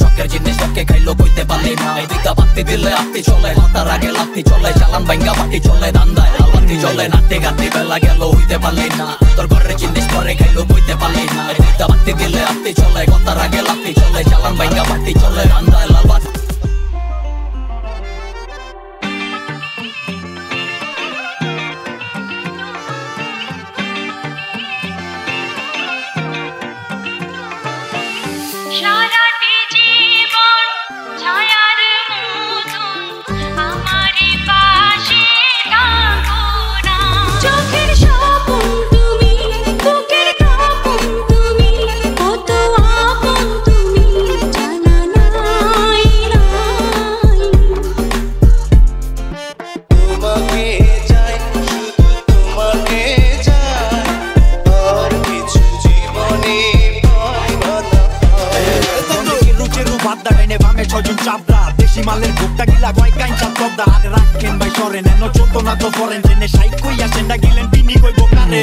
শখের জিনিস শখকে খাইলো কইতে পারলি না। এই দিকটা বাতি দিলে আত্মি চলে, হাতার আগে লাত্তি চলে, চালান ভাঙ্গা বাতি চলে, ধান্দায় আলবাতি চলে, নাট্যে গাতি বেলা গেল হইতে পারলি না। তোর ঘরের জিনিস পরে খাইলো কইতে পারলি না। এই দিকটা বাতি দিলে আত্মি চলে, হাতার আগে লাত্তি চলে, চালান ভাঙ্গা বাতি চলে, ধান্দায় লালবাতি। দেশি মালের ভুকটা গিলা কয় কাইঞ্চা তবদা আরে রাখেন ভাই সরেন এনো চলতো না তো ফরেন জেনে সাইক কইয়া সেন্ডা গিলেন বিনি কইব কারে